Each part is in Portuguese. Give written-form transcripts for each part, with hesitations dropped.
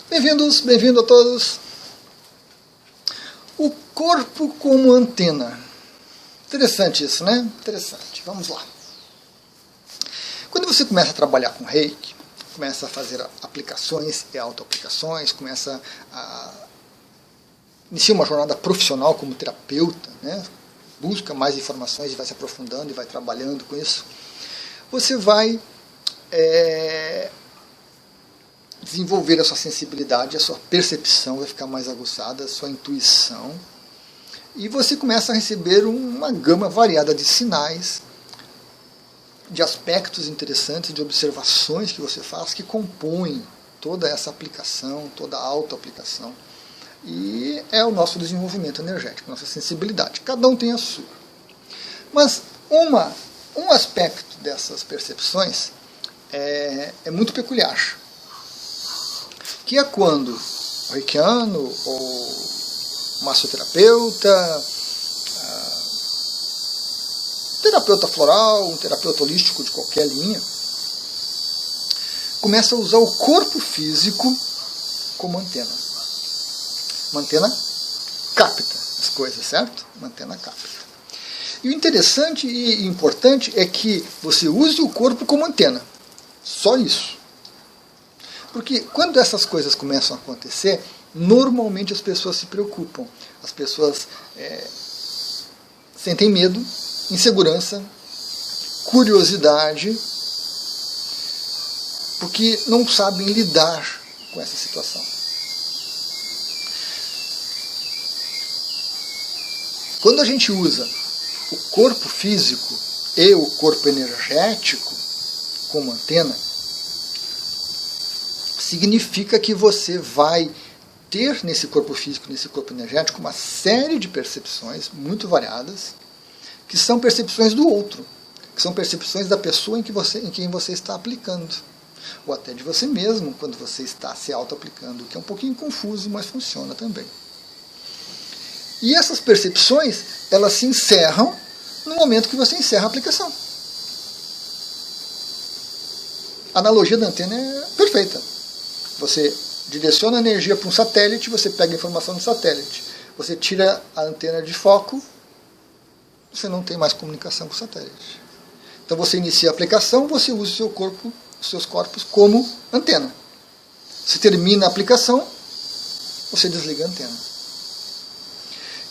Bem-vindos, bem-vindo a todos. O corpo como antena. Interessante isso, né? Interessante. Vamos lá. Quando você começa a trabalhar com Reiki, começa a fazer aplicações e autoaplicações, começa a inicia uma jornada profissional como terapeuta, né? Busca mais informações e vai se aprofundando e vai trabalhando com isso, você vai desenvolver a sua sensibilidade, a sua percepção vai ficar mais aguçada, a sua intuição, e você começa a receber uma gama variada de sinais, de aspectos interessantes, de observações que você faz, que compõem toda essa aplicação, toda a autoaplicação. E é o nosso desenvolvimento energético, nossa sensibilidade. Cada um tem a sua. Mas um aspecto dessas percepções é muito peculiar, que é quando o reikiano ou massoterapeuta, terapeuta floral, um terapeuta holístico de qualquer linha, começa a usar o corpo físico como antena. Uma antena capta as coisas, certo? Uma antena capta. E o interessante e importante é que você use o corpo como antena. Só isso. Porque quando essas coisas começam a acontecer, normalmente as pessoas se preocupam. As pessoas sentem medo, insegurança, curiosidade, porque não sabem lidar com essa situação. Quando a gente usa o corpo físico e o corpo energético como antena, significa que você vai ter nesse corpo físico, nesse corpo energético, uma série de percepções muito variadas, que são percepções do outro, que são percepções da pessoa em quem você está aplicando, ou até de você mesmo, quando você está se auto-aplicando, que é um pouquinho confuso, mas funciona também. E essas percepções, elas se encerram no momento que você encerra a aplicação. A analogia da antena é perfeita. Você direciona a energia para um satélite, você pega a informação do satélite. Você tira a antena de foco, você não tem mais comunicação com o satélite. Então você inicia a aplicação, você usa o seu corpo, os seus corpos como antena. Você termina a aplicação, você desliga a antena.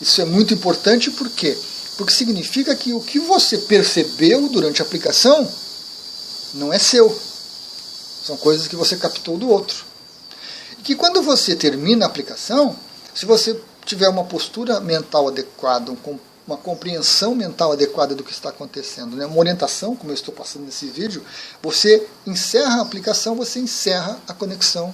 Isso é muito importante, por quê? Porque significa que o que você percebeu durante a aplicação não é seu. São coisas que você captou do outro. E que quando você termina a aplicação, se você tiver uma postura mental adequada, uma compreensão mental adequada do que está acontecendo, né? Uma orientação, como eu estou passando nesse vídeo, você encerra a aplicação, você encerra a conexão.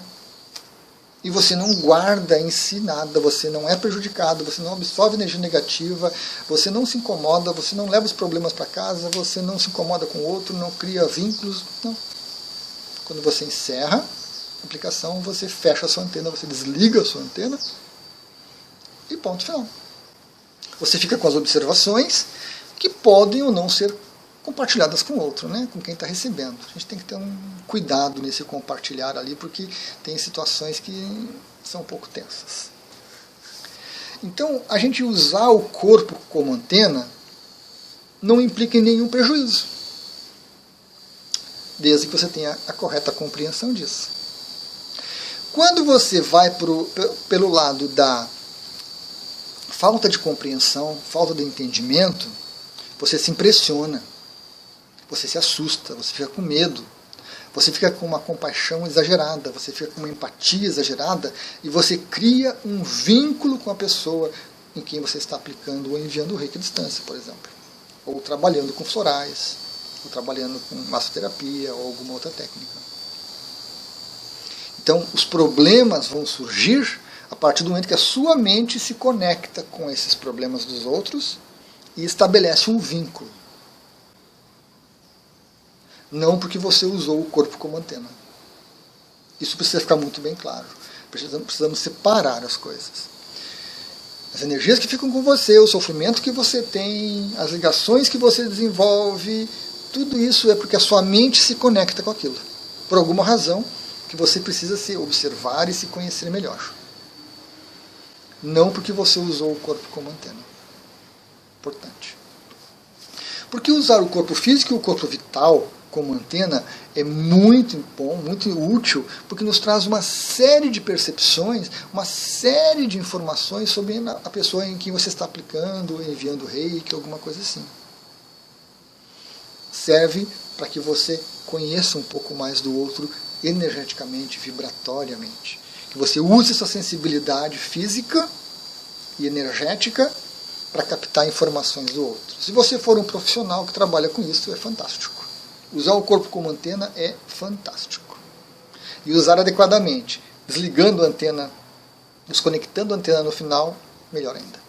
E você não guarda em si nada, você não é prejudicado, você não absorve energia negativa, você não se incomoda, você não leva os problemas para casa, você não se incomoda com o outro, não cria vínculos, não. Quando você encerra a aplicação, você fecha a sua antena, você desliga a sua antena e ponto final. Você fica com as observações que podem ou não ser compartilhadas com o outro, né? Com quem está recebendo. A gente tem que ter um cuidado nesse compartilhar ali, porque tem situações que são um pouco tensas. Então, a gente usar o corpo como antena não implica em nenhum prejuízo, desde que você tenha a correta compreensão disso. Quando você vai pelo lado da falta de compreensão, falta de entendimento, você se impressiona, você se assusta, você fica com medo, você fica com uma compaixão exagerada, você fica com uma empatia exagerada e você cria um vínculo com a pessoa em quem você está aplicando ou enviando o reiki à distância, por exemplo. Ou trabalhando com florais, ou trabalhando com massoterapia ou alguma outra técnica. Então, os problemas vão surgir a partir do momento que a sua mente se conecta com esses problemas dos outros e estabelece um vínculo. Não porque você usou o corpo como antena. Isso precisa ficar muito bem claro. Precisamos separar as coisas. As energias que ficam com você, o sofrimento que você tem, as ligações que você desenvolve, tudo isso é porque a sua mente se conecta com aquilo. Por alguma razão, que você precisa se observar e se conhecer melhor. Não porque você usou o corpo como antena. Importante. Porque usar o corpo físico e o corpo vital como antena é muito bom, muito útil, porque nos traz uma série de percepções, uma série de informações sobre a pessoa em que você está aplicando, enviando reiki, alguma coisa assim. Serve para que você conheça um pouco mais do outro energeticamente, vibratoriamente. Que você use sua sensibilidade física e energética para captar informações do outro. Se você for um profissional que trabalha com isso, é fantástico. Usar o corpo como antena é fantástico. E usar adequadamente, desligando a antena, desconectando a antena no final, melhor ainda.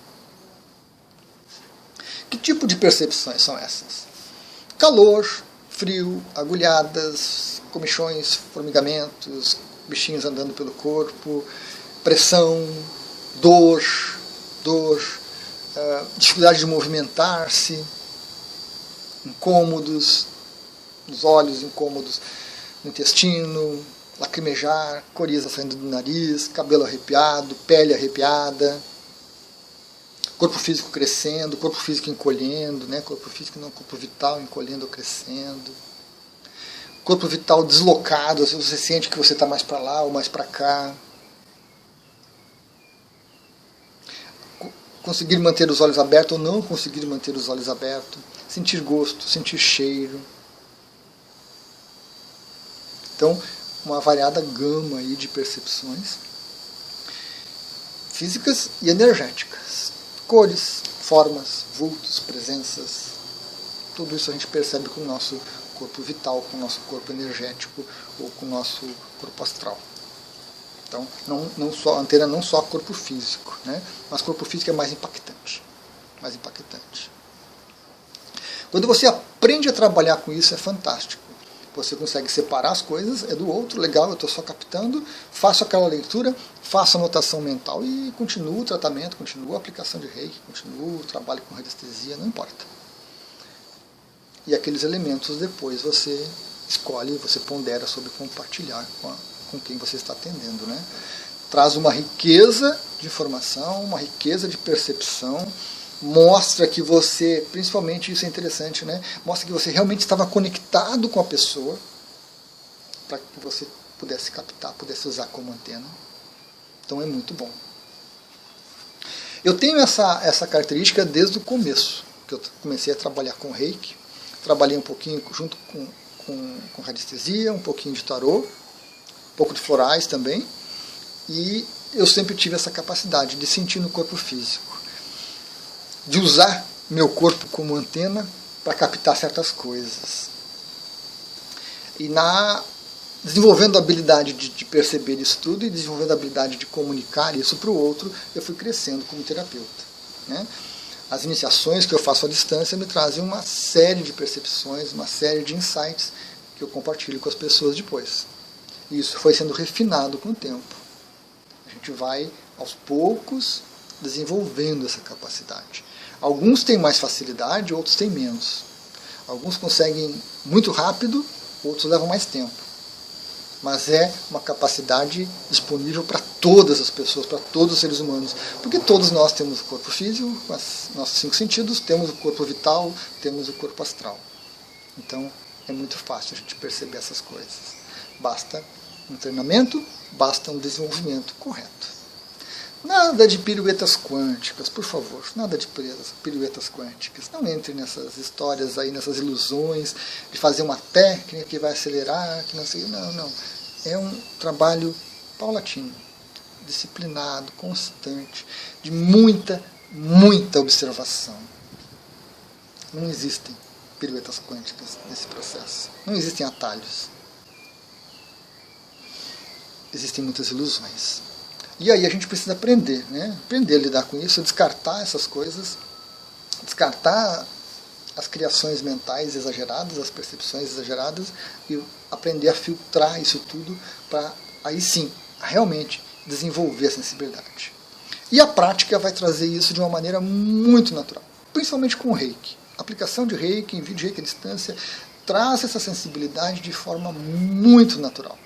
Que tipo de percepções são essas? Calor, frio, agulhadas, comichões, formigamentos, bichinhos andando pelo corpo, pressão, dor, dificuldade de movimentar-se, incômodos nos olhos, incômodos no intestino, lacrimejar, coriza saindo do nariz, cabelo arrepiado, pele arrepiada, corpo físico crescendo, corpo físico encolhendo, né? Corpo físico não, corpo vital encolhendo ou crescendo, corpo vital deslocado, você sente que você está mais para lá ou mais para cá. Conseguir manter os olhos abertos ou não conseguir manter os olhos abertos, sentir gosto, sentir cheiro. Então, uma variada gama aí de percepções físicas e energéticas. Cores, formas, vultos, presenças. Tudo isso a gente percebe com o nosso corpo vital, com o nosso corpo energético ou com o nosso corpo astral. Então, a antena não só corpo físico, né? Mas corpo físico é mais impactante. Mais impactante. Quando você aprende a trabalhar com isso, é fantástico. Você consegue separar as coisas, é do outro, legal, eu estou só captando, faço aquela leitura, faço anotação mental e continuo o tratamento, continuo a aplicação de reiki, continuo o trabalho com radiestesia, não importa. E aqueles elementos depois você escolhe, você pondera sobre compartilhar com quem você está atendendo, né? Traz uma riqueza de informação, uma riqueza de percepção, mostra que você, principalmente isso é interessante, né? Mostra que você realmente estava conectado com a pessoa para que você pudesse captar, pudesse usar como antena. Então é muito bom. Eu tenho essa característica desde o começo, que eu comecei a trabalhar com reiki. Trabalhei um pouquinho junto com radiestesia, um pouquinho de tarô, um pouco de florais também. E eu sempre tive essa capacidade de sentir no corpo físico, de usar meu corpo como antena para captar certas coisas. E desenvolvendo a habilidade de perceber isso tudo e desenvolvendo a habilidade de comunicar isso para o outro, eu fui crescendo como terapeuta, né? As iniciações que eu faço à distância me trazem uma série de percepções, uma série de insights que eu compartilho com as pessoas depois. E isso foi sendo refinado com o tempo. A gente vai, aos poucos, desenvolvendo essa capacidade. Alguns têm mais facilidade, outros têm menos. Alguns conseguem muito rápido, outros levam mais tempo. Mas é uma capacidade disponível para todas as pessoas, para todos os seres humanos. Porque todos nós temos o corpo físico, com os nossos 5 sentidos, temos o corpo vital, temos o corpo astral. Então é muito fácil a gente perceber essas coisas. Basta um treinamento, basta um desenvolvimento correto. Nada de piruetas quânticas, por favor, nada de piruetas quânticas. Não entre nessas histórias aí, nessas ilusões de fazer uma técnica que vai acelerar, que não sei. Não. É um trabalho paulatino, disciplinado, constante, de muita observação. Não existem piruetas quânticas nesse processo. Não existem atalhos. Existem muitas ilusões. E aí a gente precisa aprender, né? Aprender a lidar com isso, descartar essas coisas, descartar as criações mentais exageradas, as percepções exageradas e aprender a filtrar isso tudo para aí sim, realmente desenvolver a sensibilidade. E a prática vai trazer isso de uma maneira muito natural, principalmente com o reiki. A aplicação de reiki, envio de reiki à distância, traz essa sensibilidade de forma muito natural.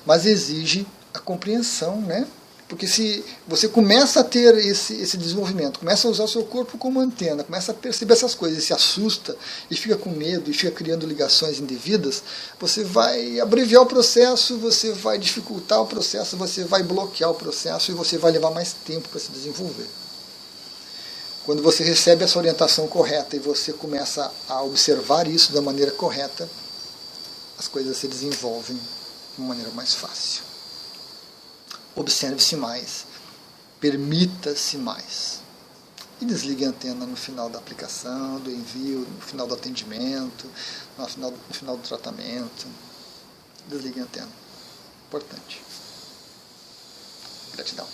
mas exige a compreensão, né? Porque se você começa a ter esse desenvolvimento, começa a usar o seu corpo como antena, começa a perceber essas coisas, e se assusta, e fica com medo, e fica criando ligações indevidas, você vai abreviar o processo, você vai dificultar o processo, você vai bloquear o processo, e você vai levar mais tempo para se desenvolver. Quando você recebe essa orientação correta e você começa a observar isso da maneira correta, as coisas se desenvolvem de uma maneira mais fácil. Observe-se mais, permita-se mais. E desligue a antena no final da aplicação, do envio, no final do atendimento, no final do tratamento. Desligue a antena. Importante. Gratidão.